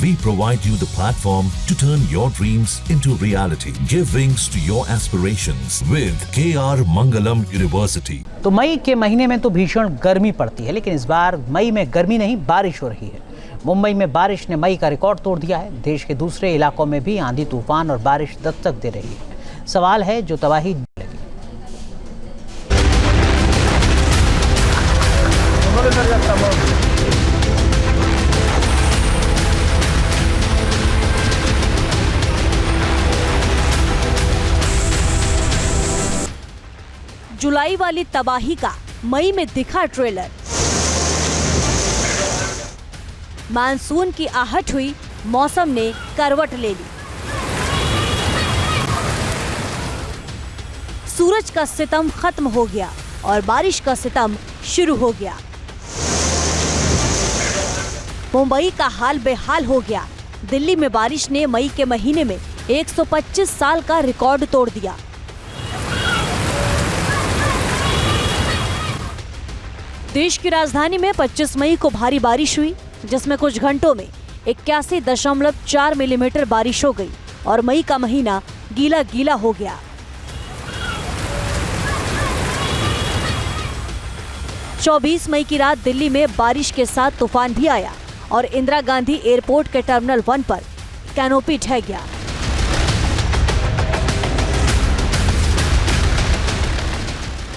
We provide you the platform to turn your dreams into reality. Give wings to your aspirations with KR Mangalam University. तो मई के महीने में तो भीषण गर्मी पड़ती है, लेकिन इस बार मई में गर्मी नहीं, बारिश हो रही है। मुंबई में बारिश ने मई का रिकॉर्ड तोड़ दिया है। देश के दूसरे इलाकों में भी आंधी तूफान और बारिश दस्तक दे रही है। सवाल है, जो तबाही लगी। जुलाई वाली तबाही का मई में दिखा ट्रेलर। मानसून की आहट हुई, मौसम ने करवट ले ली। सूरज का सितम खत्म हो गया और बारिश का सितम शुरू हो गया। मुंबई का हाल बेहाल हो गया। दिल्ली में बारिश ने मई के महीने में 125 साल का रिकॉर्ड तोड़ दिया। देश की राजधानी में 25 मई को भारी बारिश हुई, जिसमें कुछ घंटों में 81.4 मिलीमीटर बारिश हो गई और मई का महीना गीला गीला हो गया। चौबीस मई की रात दिल्ली में बारिश के साथ तूफान भी आया और इंदिरा गांधी एयरपोर्ट के टर्मिनल 1 पर कैनोपी ढह गया।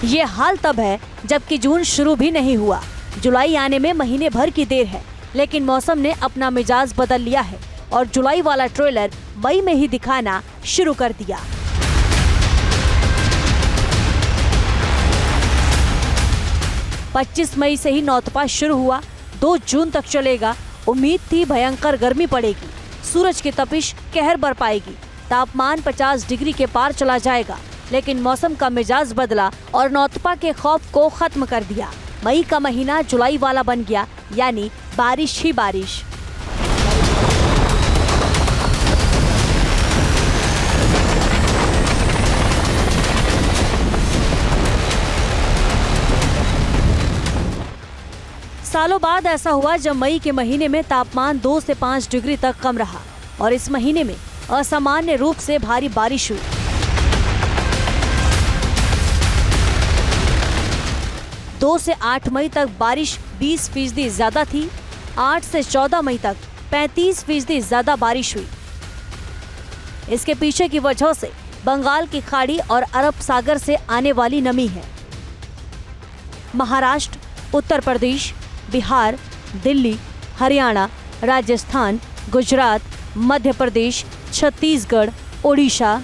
ये हाल तब है जबकि जून शुरू भी नहीं हुआ। जुलाई आने में महीने भर की देर है, लेकिन मौसम ने अपना मिजाज बदल लिया है और जुलाई वाला ट्रेलर मई में ही दिखाना शुरू कर दिया। पच्चीस मई से ही नौतपा शुरू हुआ, 2 जून तक चलेगा। उम्मीद थी भयंकर गर्मी पड़ेगी, सूरज की तपिश कहर बरपाएगी, तापमान 50 डिग्री के पार चला जाएगा, लेकिन मौसम का मिजाज बदला और नौतपा के खौफ को खत्म कर दिया। मई का महीना जुलाई वाला बन गया, यानी बारिश ही बारिश। सालों बाद ऐसा हुआ जब मई के महीने में तापमान 2 से 5 डिग्री तक कम रहा और इस महीने में असामान्य रूप से भारी बारिश हुई। 2 से 8 मई तक बारिश 20% ज्यादा थी। 8 से 14 मई तक 35% ज्यादा बारिश हुई। इसके पीछे की वजह से बंगाल की खाड़ी और अरब सागर से आने वाली नमी है। महाराष्ट्र, उत्तर प्रदेश, बिहार, दिल्ली, हरियाणा, राजस्थान, गुजरात, मध्य प्रदेश, छत्तीसगढ़, ओडिशा,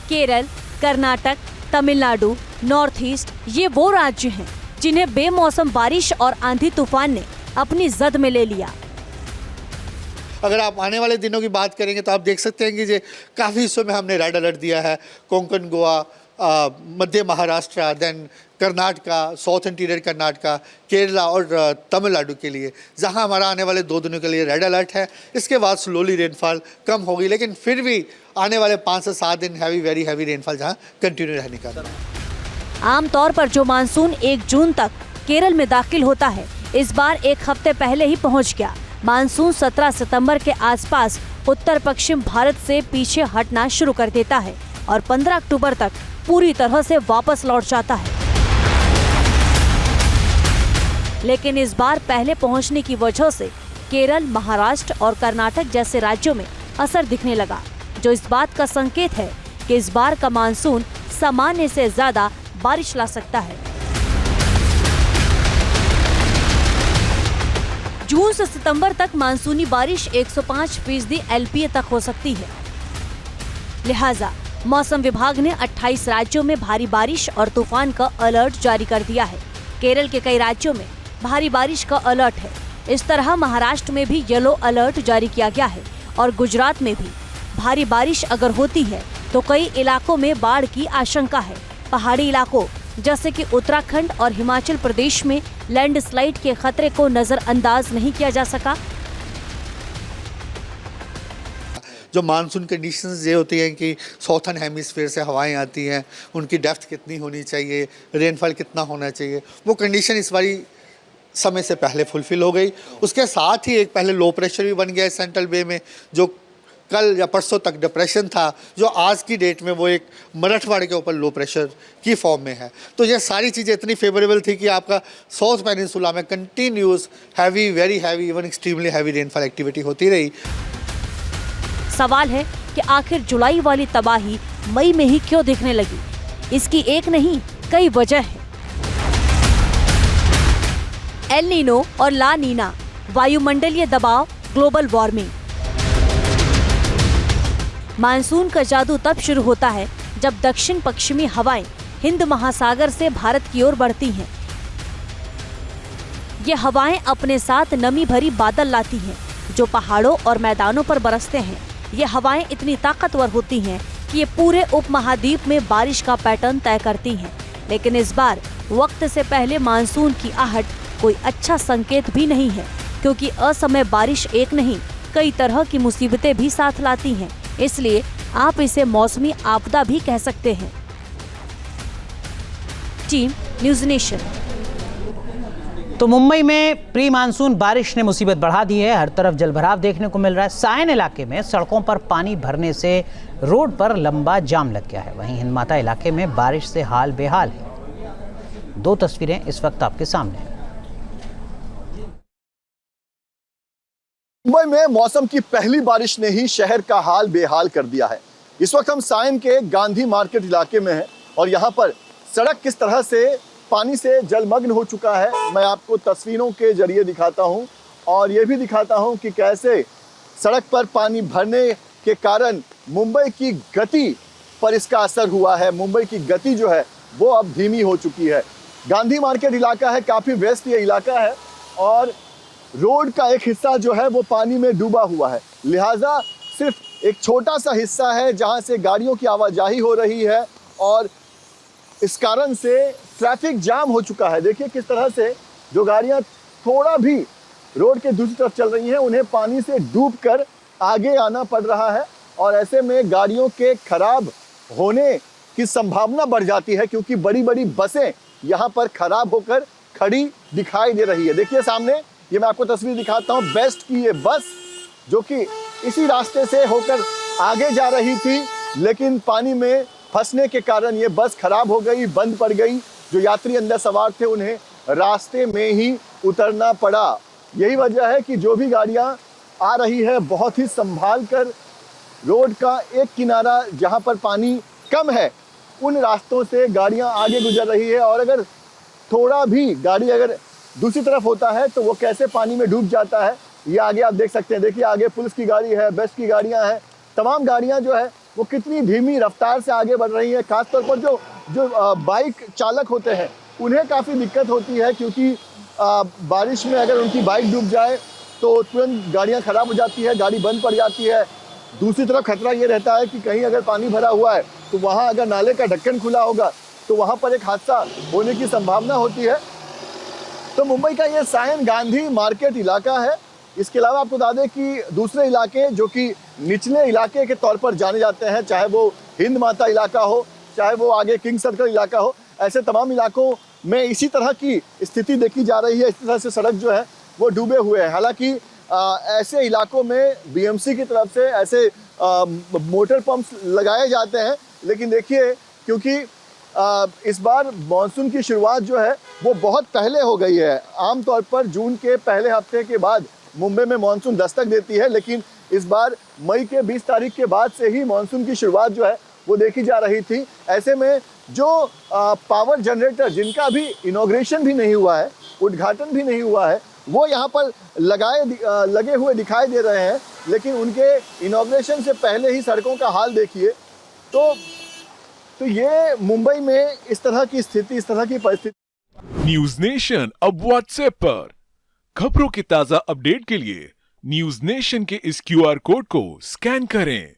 केरल, कर्नाटक, तमिलनाडु, नॉर्थ ईस्ट, ये वो राज्य हैं जिन्हें बेमौसम बारिश और आंधी तूफान ने अपनी जद में ले लिया। अगर आप आने वाले दिनों की बात करेंगे तो आप देख सकते हैं कि काफ़ी हिस्सों में हमने रेड अलर्ट दिया है। Konkan, Goa, Madhya Maharashtra, then Karnataka, south interior Karnataka, Kerala और तमिलनाडु के लिए, जहां हमारा आने वाले 2 दिनों के लिए रेड अलर्ट है। इसके बाद स्लोली रेनफॉल कम होगी, लेकिन फिर भी आने वाले 5 से 7 दिन वेरी हैवी रेनफॉल जहां कंटिन्यू रहने का। आमतौर पर जो मानसून 1 जून तक केरल में दाखिल होता है, इस बार 1 हफ्ते पहले ही पहुंच गया। मानसून 17 सितंबर के आसपास उत्तर पश्चिम भारत से पीछे हटना शुरू कर देता है और 15 अक्टूबर तक पूरी तरह से वापस लौट जाता है। लेकिन इस बार पहले पहुंचने की वजह से केरल, महाराष्ट्र और कर्नाटक जैसे राज्यों में असर दिखने लगा, जो इस बात का संकेत है कि इस बार का मानसून सामान्य से ज्यादा बारिश ला सकता है। जून से सितंबर तक मानसूनी बारिश 105% एलपीए तक हो सकती है। लिहाजा मौसम विभाग ने 28 राज्यों में भारी बारिश और तूफान का अलर्ट जारी कर दिया है। केरल के कई राज्यों में भारी बारिश का अलर्ट है। इस तरह महाराष्ट्र में भी येलो अलर्ट जारी किया गया है और गुजरात में भी भारी बारिश अगर होती है तो कई इलाकों में बाढ़ की आशंका है। पहाड़ी इलाकों जैसे कि उत्तराखंड और हिमाचल प्रदेश में लैंडस्लाइड के खतरे को नजरअंदाज नहीं किया जा सका। जो मानसून कंडीशंस ये होती हैं कि साउथर्न हेमिस्फीयर से हवाएं आती हैं, उनकी डेप्थ कितनी होनी चाहिए, रेनफॉल कितना होना चाहिए, वो कंडीशन इस बारी समय से पहले फुलफिल हो गई। उसके साथ ही एक पहले लो प्रेशर भी बन गया सेंट्रल बे में, जो कल या परसों तक डिप्रेशन था, जो आज की डेट में वो एक मराठवाड़े के ऊपर लो प्रेशर की फॉर्म में है। तो ये सारी चीज़ें इतनी फेवरेबल थी कि आपका साउथ पेनिनसुला में continuous heavy, very heavy, even extremely heavy rainfall activity होती रही। सवाल है कि आखिर जुलाई वाली तबाही मई में ही क्यों दिखने लगी? इसकी एक नहीं कई वजह है। एल नीनो और ला नीना, वायुमंडलीय दबाव, ग्लोबल वार्मिंग। मानसून का जादू तब शुरू होता है जब दक्षिण पश्चिमी हवाएं हिंद महासागर से भारत की ओर बढ़ती हैं। ये हवाएं अपने साथ नमी भरी बादल लाती हैं, जो पहाड़ों और मैदानों पर बरसते हैं। ये हवाएं इतनी ताकतवर होती हैं कि ये पूरे उपमहाद्वीप में बारिश का पैटर्न तय करती हैं। लेकिन इस बार वक्त से पहले मानसून की आहट कोई अच्छा संकेत भी नहीं है, क्योंकि असमय बारिश एक नहीं कई तरह की मुसीबतें भी साथ लाती हैं। इसलिए आप इसे मौसमी आपदा भी कह सकते हैं। Team news nation. तो मुंबई में प्री मानसून बारिश ने मुसीबत बढ़ा दी है। हर तरफ जलभराव देखने को मिल रहा है। सायन इलाके में सड़कों पर पानी भरने से रोड पर लंबा जाम लग गया है। वहीं हिंदमाता इलाके में बारिश से हाल बेहाल है। दो तस्वीरें इस वक्त आपके सामने हैं। मुंबई में मौसम की पहली बारिश ने ही शहर का हाल बेहाल कर दिया है। इस वक्त हम सायन के गांधी मार्केट इलाके में हैं और यहाँ पर सड़क किस तरह से पानी से जलमग्न हो चुका है मैं आपको तस्वीरों के जरिए दिखाता हूँ, और ये भी दिखाता हूँ कि कैसे सड़क पर पानी भरने के कारण मुंबई की गति पर इसका असर हुआ है। मुंबई की गति जो है वो अब धीमी हो चुकी है। गांधी मार्केट इलाका है, काफ़ी व्यस्त ये इलाका है और रोड का एक हिस्सा जो है वो पानी में डूबा हुआ है। लिहाजा सिर्फ एक छोटा सा हिस्सा है जहां से गाड़ियों की आवाजाही हो रही है और इस कारण से ट्रैफिक जाम हो चुका है। देखिए किस तरह से जो गाड़ियां थोड़ा भी रोड के दूसरी तरफ चल रही हैं उन्हें पानी से डूबकर आगे आना पड़ रहा है और ऐसे में गाड़ियों के खराब होने की संभावना बढ़ जाती है, क्योंकि बड़ी बड़ी बसें यहाँ पर खराब होकर खड़ी दिखाई दे रही है। देखिए सामने ये मैं आपको तस्वीर दिखाता हूँ, बेस्ट की ये बस जो कि इसी रास्ते से होकर आगे जा रही थी, लेकिन पानी में फंसने के कारण ये बस खराब हो गई, बंद पड़ गई। जो यात्री अंदर सवार थे उन्हें रास्ते में ही उतरना पड़ा। यही वजह है कि जो भी गाड़ियाँ आ रही है बहुत ही संभाल कर, रोड का एक किनारा जहाँ पर पानी कम है उन रास्तों से गाड़ियाँ आगे गुजर रही है, और अगर थोड़ा भी गाड़ी अगर दूसरी तरफ होता है तो वो कैसे पानी में डूब जाता है ये आगे आप देख सकते हैं। देखिए आगे पुलिस की गाड़ी है, बेस्ट की गाड़ियां हैं, तमाम गाड़ियां जो है वो कितनी धीमी रफ्तार से आगे बढ़ रही हैं। खासतौर पर जो बाइक चालक होते हैं उन्हें काफ़ी दिक्कत होती है, क्योंकि बारिश में अगर उनकी बाइक डूब जाए तो तुरंत गाड़ियाँ ख़राब हो जाती है, गाड़ी बंद पड़ जाती है। दूसरी तरफ खतरा ये रहता है कि कहीं अगर पानी भरा हुआ है तो वहाँ अगर नाले का ढक्कन खुला होगा तो वहाँ पर एक हादसा होने की संभावना होती है। तो मुंबई का ये सायन गांधी मार्केट इलाका है। इसके अलावा आपको बता दें कि दूसरे इलाके जो कि निचले इलाके के तौर पर जाने जाते हैं, चाहे वो हिंद माता इलाका हो, चाहे वो आगे किंग सर्कल इलाका हो, ऐसे तमाम इलाकों में इसी तरह की स्थिति देखी जा रही है। इस तरह से सड़क जो है वो डूबे हुए हैं। हालांकि ऐसे इलाकों में बीएमसी की तरफ से ऐसे मोटर पंप्स लगाए जाते हैं, लेकिन देखिए क्योंकि इस बार मानसून की शुरुआत जो है वो बहुत पहले हो गई है। आमतौर पर जून के पहले हफ्ते के बाद मुंबई में मानसून दस्तक देती है, लेकिन इस बार मई के 20 तारीख के बाद से ही मानसून की शुरुआत जो है वो देखी जा रही थी। ऐसे में जो पावर जनरेटर जिनका भी इनॉग्रेशन भी नहीं हुआ है, उद्घाटन भी नहीं हुआ है, वो यहाँ पर लगे हुए दिखाई दे रहे हैं, लेकिन उनके इनॉग्रेशन से पहले ही सड़कों का हाल देखिए। तो ये मुंबई में इस तरह की स्थिति, इस तरह की परिस्थिति। न्यूज नेशन अब व्हाट्सएप पर खबरों के ताजा अपडेट के लिए न्यूज नेशन के इस QR कोड को स्कैन करें।